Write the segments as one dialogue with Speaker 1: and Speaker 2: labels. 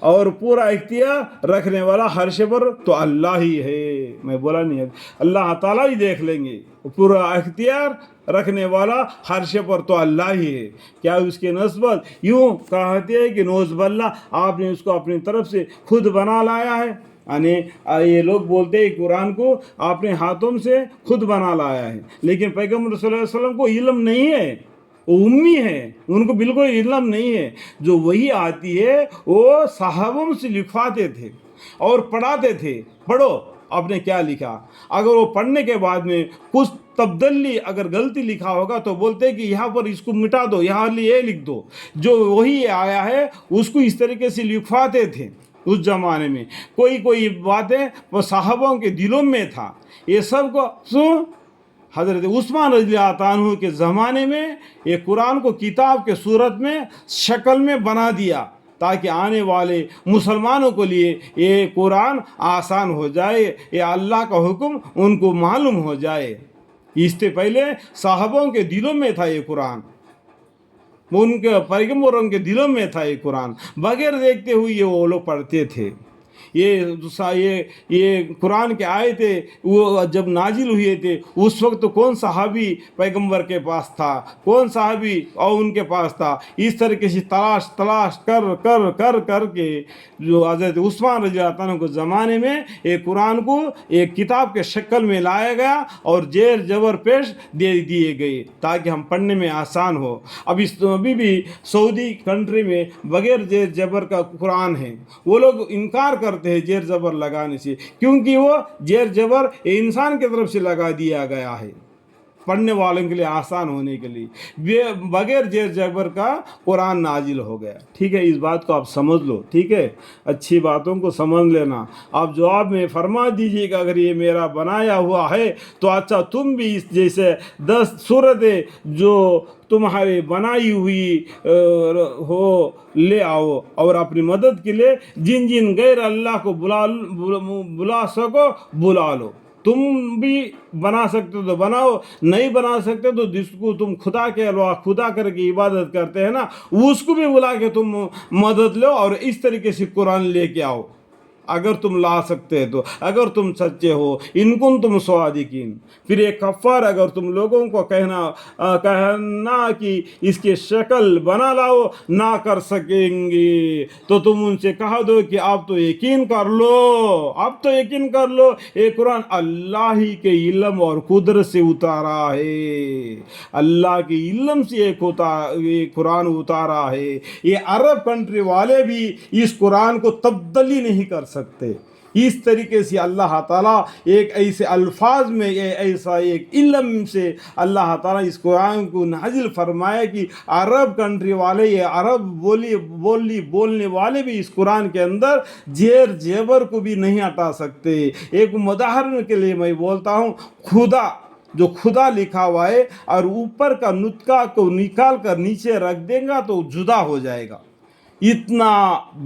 Speaker 1: اور پورا اختیار رکھنے والا ہر شے پر تو اللہ ہی ہے. میں بولا نہیں ہے، اللہ تعالیٰ ہی دیکھ لیں گے. پورا اختیار رکھنے والا ہر شے پر تو اللہ ہی ہے. کیا اس کی نسبت یوں کہتے ہیں کہ نوز باللہ آپ نے اس کو اپنی طرف سے خود بنا لایا ہے؟ یعنی یہ لوگ بولتے ہیں قرآن کو آپ نے ہاتھوں سے خود بنا لایا ہے، لیکن پیغمبر صلی اللہ علیہ وسلم کو علم نہیں ہے، وہ امی ہے، ان کو بالکل علم نہیں ہے. جو وہی آتی ہے وہ صحابوں سے لکھواتے تھے اور پڑھاتے تھے، پڑھو آپ نے کیا لکھا. اگر وہ پڑھنے کے بعد میں کچھ تبدیلی اگر غلطی لکھا ہوگا تو بولتے کہ یہاں پر اس کو مٹا دو، یہاں یہ لکھ دو. جو وہی آیا ہے اس کو اس طریقے سے لکھواتے تھے. اس زمانے میں کوئی باتیں وہ صحابوں کے دلوں میں تھا. یہ سب کو حضرت عثمان رضی اللہ عنہ کے زمانے میں یہ قرآن کو کتاب کے صورت میں شکل میں بنا دیا تاکہ آنے والے مسلمانوں کے لیے یہ قرآن آسان ہو جائے، یہ اللہ کا حکم ان کو معلوم ہو جائے. اس سے پہلے صحابوں کے دلوں میں تھا یہ قرآن، ان کے پیغمبروں کے دلوں میں تھا یہ قرآن، بغیر دیکھتے ہوئے یہ وہ لوگ پڑھتے تھے. یہ قرآن کے آیتیں وہ جب نازل ہوئے تھے اس وقت کون صحابی پیغمبر کے پاس تھا، کون صحابی اور ان کے پاس تھا. اس طریقے سے تلاش کر کے جو حضرت عثمان رضی اللہ عنہ کے زمانے میں یہ قرآن کو ایک کتاب کے شکل میں لایا گیا اور زیر زبر پیش دے دیے گئے تاکہ ہم پڑھنے میں آسان ہو. ابھی بھی سعودی کنٹری میں بغیر زیر زبر کا قرآن ہے. وہ لوگ انکار کرتے ہیں زیر زبر لگانے سے، کیونکہ وہ زیر زبر انسان کی طرف سے لگا دیا گیا ہے پڑھنے والوں کے لیے آسان ہونے کے لیے. بغیر زیر زبر کا قرآن نازل ہو گیا. ٹھیک ہے، اس بات کو آپ سمجھ لو. ٹھیک ہے، اچھی باتوں کو سمجھ لینا. آپ جواب میں فرما دیجیے کہ اگر یہ میرا بنایا ہوا ہے تو اچھا تم بھی اس جیسے 10 صورتیں جو تمہاری بنائی ہوئی ہو لے آؤ اور اپنی مدد کے لیے جن غیر اللہ کو بلا سکو بلا لو. تم بھی بنا سکتے تو بناؤ، نہیں بنا سکتے تو جس کو تم خدا کے علاوہ خدا کر کے عبادت کرتے ہیں نا اس کو بھی بلا کے تم مدد لو اور اس طریقے سے قرآن لے کے آؤ اگر تم لا سکتے تو، اگر تم سچے ہو. ان کن تم صادقین. پھر ایک کفار اگر تم لوگوں کو کہنا کہ اس کی شکل بنا لاؤ نہ کر سکیں گے تو تم ان سے کہہ دو کہ آپ تو یقین کر لو یہ قرآن اللہ ہی کے علم اور قدرت سے اتارا ہے. اللہ کے علم سے یہ قرآن اتارا ہے. یہ عرب کنٹری والے بھی اس قرآن کو تبدیلی نہیں کر سکتے. اس طریقے سے اللہ تعالیٰ ایک ایسے الفاظ میں ایسا ایک علم سے اللہ تعالیٰ اس قرآن کو نازل فرمایا کہ عرب کنٹری والے، یہ عرب بولنے والے بھی اس قرآن کے اندر زیر زبر کو بھی نہیں ہٹا سکتے. ایک مداحرن کے لیے میں بولتا ہوں، جو خدا لکھا ہوا ہے اور اوپر کا نطقہ کو نکال کر نیچے رکھ دیں گا تو جدا ہو جائے گا. اتنا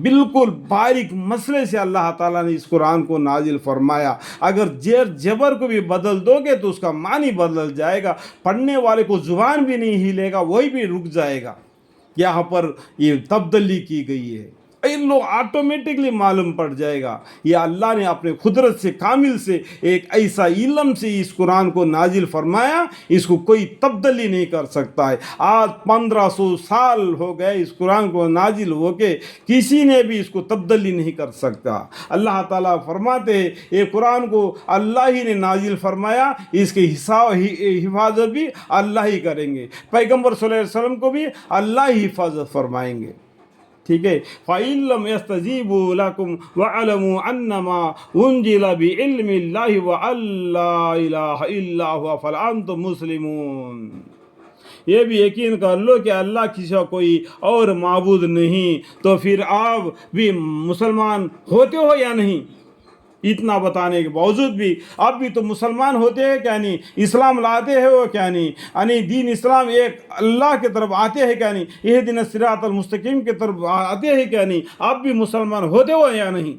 Speaker 1: بالکل باریک مسئلے سے اللہ تعالیٰ نے اس قرآن کو نازل فرمایا. اگر زیر زبر کو بھی بدل دو گے تو اس کا معنی بدل جائے گا. پڑھنے والے کو زبان بھی نہیں ہلے گا، وہی بھی رک جائے گا. یہاں پر یہ تبدیلی کی گئی ہے، ان لوگ آٹومیٹکلی معلوم پڑ جائے گا. یہ اللہ نے اپنے قدرت سے کامل سے ایک ایسا علم سے اس قرآن کو نازل فرمایا، اس کو کوئی تبدیلی نہیں کر سکتا ہے. آج 1500 سال ہو گئے اس قرآن کو نازل ہو کے، کسی نے بھی اس کو تبدیلی نہیں کر سکتا. اللہ تعالیٰ فرماتے ہیں یہ قرآن کو اللہ ہی نے نازل فرمایا، اس کی حفاظت بھی اللہ ہی کریں گے. پیغمبر صلی اللہ علیہ وسلم کو بھی اللہ ہی حفاظت فرمائیں گے. ٹھیک ہے، فَإِن لَّمْ يَسْتَجِيبُوا لَكُمْ وَاعْلَمُوا أَنَّمَا أُنزِلَ بِعِلْمِ اللَّهِ وَأَن لَّا إِلَٰهَ إِلَّا هُوَ فَأَنتُم مُّسْلِمُونَ. یہ بھی یقین کر لو کہ اللہ کی سوا کوئی اور معبود نہیں، تو پھر آپ بھی مسلمان ہوتے ہو یا نہیں؟ اتنا بتانے کے باوجود بھی اب بھی تو مسلمان ہوتے ہیں کیا نہیں؟ اسلام لاتے ہیں وہ کیا نہیں؟ یعنی دین اسلام ایک اللہ کی طرف آتے ہیں کیا نہیں؟ اہدنا الصراط المستقیم کی طرف آتے ہیں کیا نہیں؟ اب بھی مسلمان ہوتے ہو یا نہیں؟